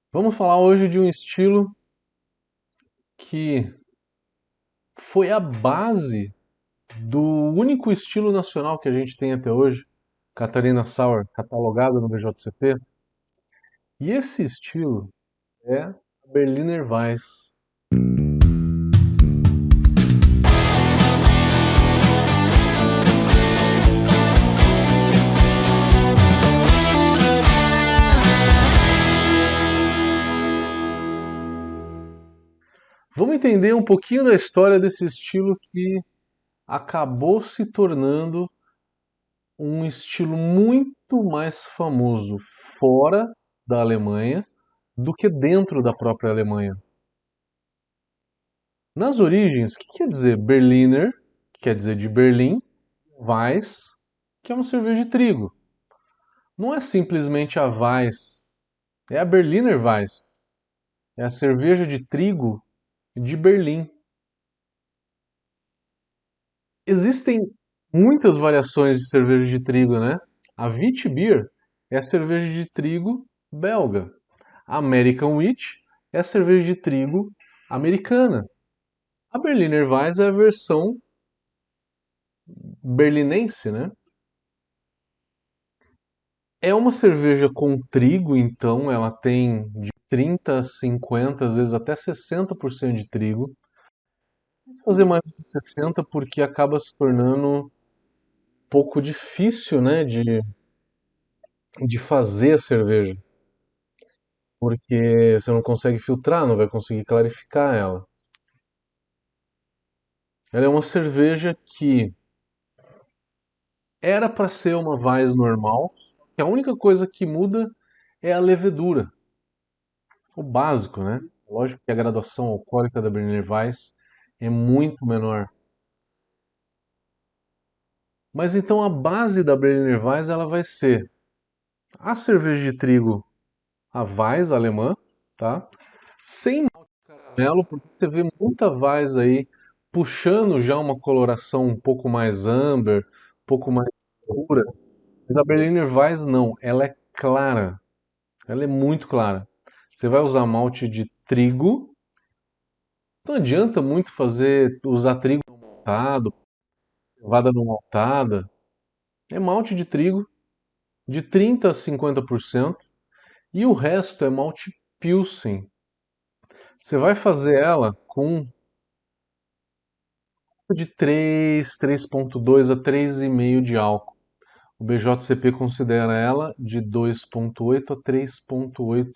Vamos falar hoje de um estilo que foi a base do único estilo nacional que a gente tem até hoje, Catarina Sour, catalogado no BJCP. E esse estilo é a Berliner Weiss. Vamos entender um pouquinho da história desse estilo que acabou se tornando um estilo muito mais famoso fora da Alemanha do que dentro da própria Alemanha. Nas origens, o que quer dizer Berliner, que quer dizer de Berlim, Weiss, que é uma cerveja de trigo. Não é simplesmente a Weiss, é a Berliner Weiss, é a cerveja de trigo de Berlim. Existem muitas variações de cerveja de trigo, né? A Witbier é a cerveja de trigo belga. A American Wheat é a cerveja de trigo americana. A Berliner Weiss é a versão berlinense, né? É uma cerveja com trigo, então ela tem de 30 a 50, às vezes até 60% de trigo. Não vou fazer mais do que 60 porque acaba se tornando um pouco difícil, né, de fazer a cerveja, porque você não consegue filtrar, não vai conseguir clarificar ela. Ela é uma cerveja que era para ser uma Weiss normal, que a única coisa que muda é a levedura, o básico, né? Lógico que a graduação alcoólica da Berliner Weiss é muito menor. Mas então a base da Berliner Weiss ela vai ser a cerveja de trigo, a Weiss alemã, tá? Sem melo, porque você vê muita Weiss aí puxando já uma coloração um pouco mais amber, um pouco mais escura. Mas a Berliner Weiss não, ela é clara, ela é muito clara. Você vai usar malte de trigo, não adianta muito usar trigo maltado, cevada não maltada. É malte de trigo de 30 a 50% e o resto é malte Pilsen. Você vai fazer ela com de 3,2 a 3,5 de álcool. O BJCP considera ela de 2,8 a 3,8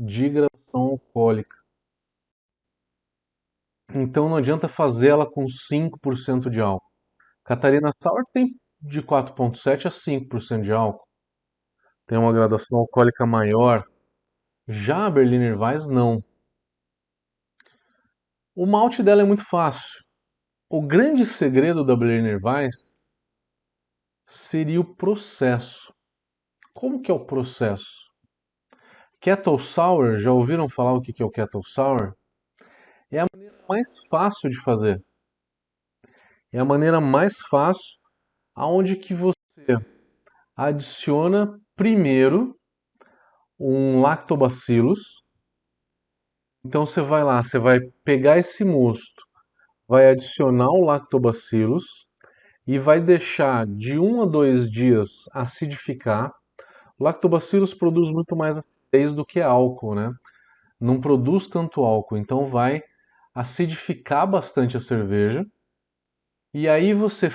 de graduação alcoólica. Então não adianta fazer ela com 5% de álcool. Catarina Sour tem de 4,7 a 5% de álcool. Tem uma graduação alcoólica maior. Já a Berliner Weiss não. O malte dela é muito fácil. O grande segredo da Berliner Weiss seria o processo. Como que é o processo? Kettle Sour, já ouviram falar o que é o Kettle Sour? É a maneira mais fácil de fazer. É a maneira mais fácil aonde que você adiciona primeiro um lactobacillus. Então você vai lá, você vai pegar esse mosto, vai adicionar o lactobacillus e vai deixar de 1 a 2 dias acidificar. O lactobacillus produz muito mais acidez do que álcool, né? Não produz tanto álcool, então vai acidificar bastante a cerveja. E aí você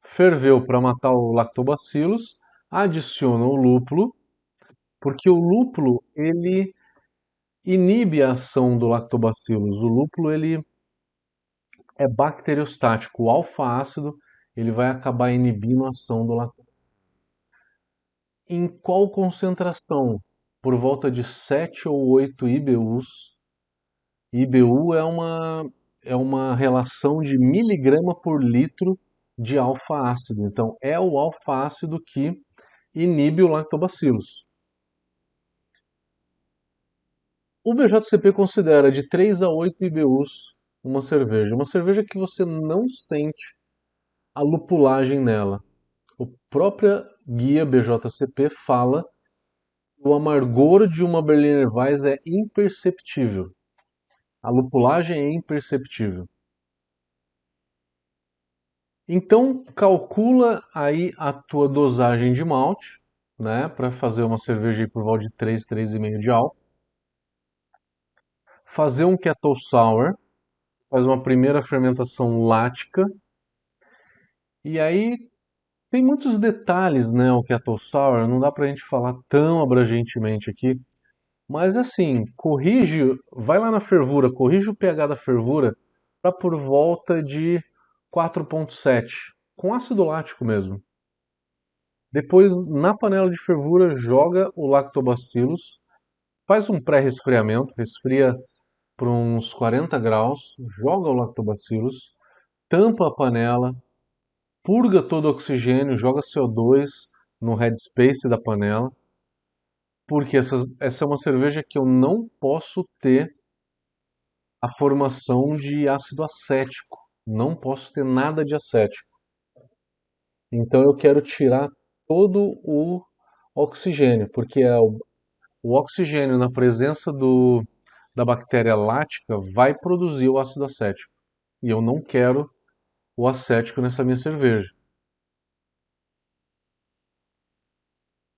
ferveu para matar o lactobacillus, adiciona o lúpulo, porque o lúpulo ele inibe a ação do lactobacillus. O lúpulo ele é bacteriostático, o alfa-ácido ele vai acabar inibindo a ação do lactobacillus. Em qual concentração? Por volta de 7 ou 8 IBUs. IBU é uma relação de miligrama por litro de alfa-ácido. Então, é o alfa-ácido que inibe o lactobacillus. O BJCP considera de 3 a 8 IBUs uma cerveja. Uma cerveja que você não sente a lupulagem nela. A própria guia BJCP fala o amargor de uma Berliner Weiss é imperceptível. A lupulagem é imperceptível. Então, calcula aí a tua dosagem de malte, né, para fazer uma cerveja aí por volta de 3, 3,5 de álcool. Fazer um Kettle Sour, faz uma primeira fermentação lática. E aí tem muitos detalhes, né, o Kettle Sour, não dá pra gente falar tão abrangentemente aqui. Mas assim, corrige, vai lá na fervura, corrige o pH da fervura para por volta de 4,7, com ácido lático mesmo. Depois, na panela de fervura, joga o lactobacillus, faz um pré-resfriamento, resfria por uns 40 graus, joga o lactobacillus, tampa a panela, purga todo o oxigênio, joga CO2 no headspace da panela, porque essa é uma cerveja que eu não posso ter a formação de ácido acético. Não posso ter nada de acético. Então eu quero tirar todo o oxigênio, porque o oxigênio na presença da bactéria lática vai produzir o ácido acético. E eu não quero o acético nessa minha cerveja.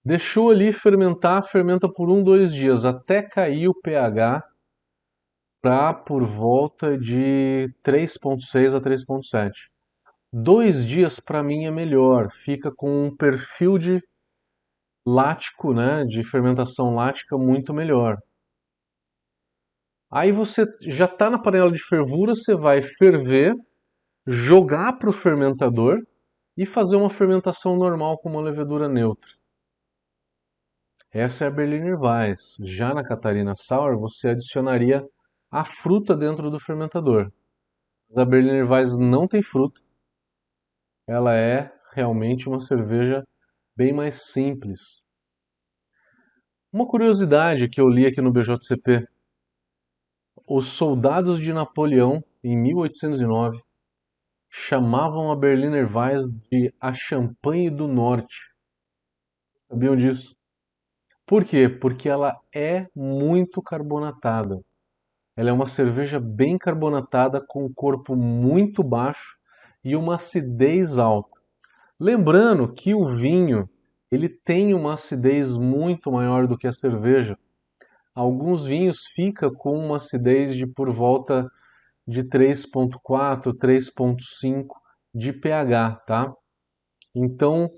Deixou ali fermentar, fermenta por 2 dias, até cair o pH para por volta de 3,6 a 3,7. 2 dias para mim é melhor, fica com um perfil de lático, né, de fermentação lática muito melhor. Aí você já está na panela de fervura, você vai ferver, jogar para o fermentador e fazer uma fermentação normal com uma levedura neutra. Essa é a Berliner Weiss. Já na Catarina Sour, você adicionaria a fruta dentro do fermentador. A Berliner Weiss não tem fruta, ela é realmente uma cerveja bem mais simples. Uma curiosidade que eu li aqui no BJCP: os soldados de Napoleão, em 1809, chamavam a Berliner Weiss de a Champanhe do Norte. Sabiam disso? Por quê? Porque ela é muito carbonatada. Ela é uma cerveja bem carbonatada, com um corpo muito baixo e uma acidez alta. Lembrando que o vinho, ele tem uma acidez muito maior do que a cerveja. Alguns vinhos ficam com uma acidez de por volta de 3,4, 3,5 de pH, tá? Então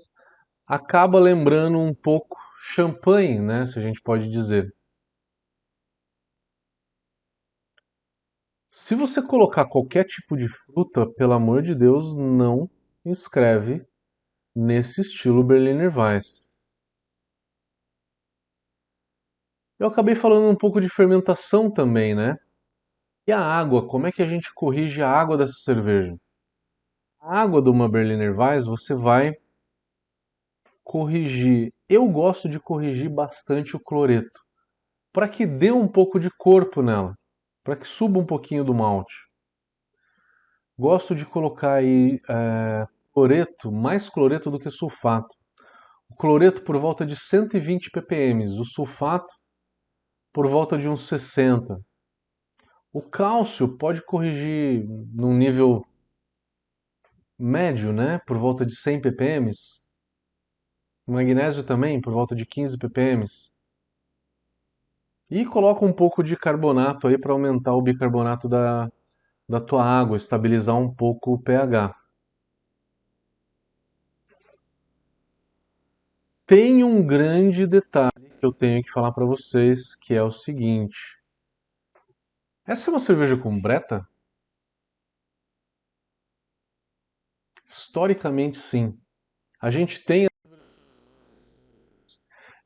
acaba lembrando um pouco champanhe, né? Se a gente pode dizer. Se você colocar qualquer tipo de fruta, pelo amor de Deus, não escreve nesse estilo Berliner Weiss. Eu acabei falando um pouco de fermentação também, né? E a água, como é que a gente corrige a água dessa cerveja? A água de uma Berliner Weiss você vai corrigir. Eu gosto de corrigir bastante o cloreto, para que dê um pouco de corpo nela, para que suba um pouquinho do malte. Gosto de colocar aí cloreto, mais cloreto do que sulfato. O cloreto por volta de 120 ppm, o sulfato por volta de uns 60. O cálcio pode corrigir num nível médio, né, por volta de 100 ppm. O magnésio também por volta de 15 ppm. E coloca um pouco de carbonato aí para aumentar o bicarbonato da tua água, estabilizar um pouco o pH. Tem um grande detalhe que eu tenho que falar para vocês, que é o seguinte: essa é uma cerveja com breta? Historicamente, sim. A gente tem,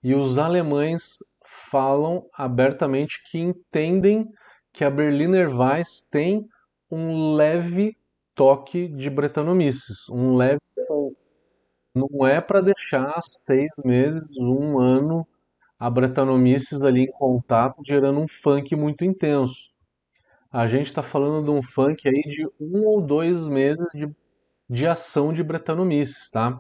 e os alemães falam abertamente que entendem que a Berliner Weiss tem um leve toque de Brettanomyces, um leve. Não é para deixar 6 meses, 1 ano a Brettanomyces ali em contato, gerando um funk muito intenso. A gente está falando de um funk aí de 1 ou 2 meses de ação de Brettanomyces, tá?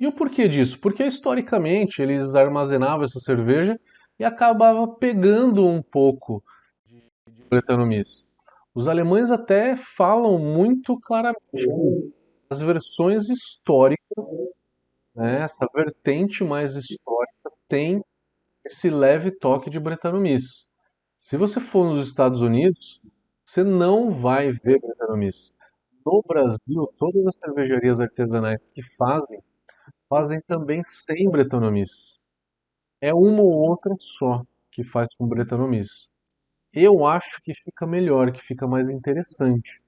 E o porquê disso? Porque historicamente eles armazenavam essa cerveja e acabava pegando um pouco de Brettanomyces. Os alemães até falam muito claramente as versões históricas, né, essa vertente mais histórica tem esse leve toque de Brettanomyces. Se você for nos Estados Unidos, você não vai ver Brettanomyces. No Brasil, todas as cervejarias artesanais que fazem também sem Brettanomyces. É uma ou outra só que faz com Brettanomyces. Eu acho que fica melhor, que fica mais interessante.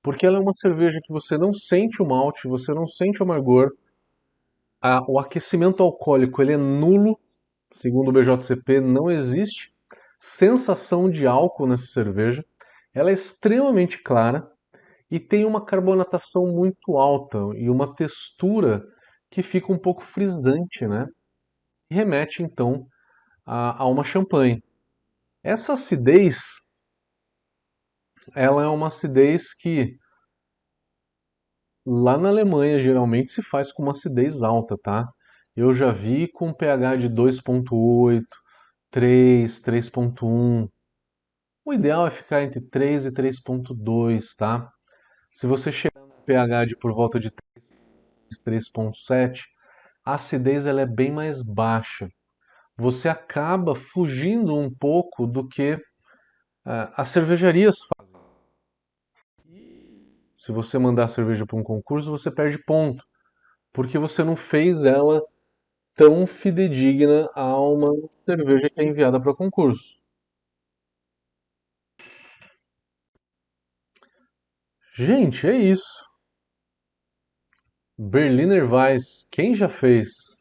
Porque ela é uma cerveja que você não sente o malte, você não sente o amargor. O aquecimento alcoólico ele é nulo, segundo o BJCP, não existe sensação de álcool nessa cerveja. Ela é extremamente clara e tem uma carbonatação muito alta e uma textura que fica um pouco frisante, né? E remete então a uma champanhe. Essa acidez, ela é uma acidez que lá na Alemanha geralmente se faz com uma acidez alta, tá? Eu já vi com pH de 2,8, 3, 3,1. O ideal é ficar entre 3 e 3,2, tá? Se você chegar no pH de por volta de 3, 3,7, a acidez ela é bem mais baixa. Você acaba fugindo um pouco do que as cervejarias fazem. Se você mandar a cerveja para um concurso, você perde ponto, porque você não fez ela tão fidedigna a uma cerveja que é enviada para concurso. Gente, é isso. Berliner Weiss, quem já fez?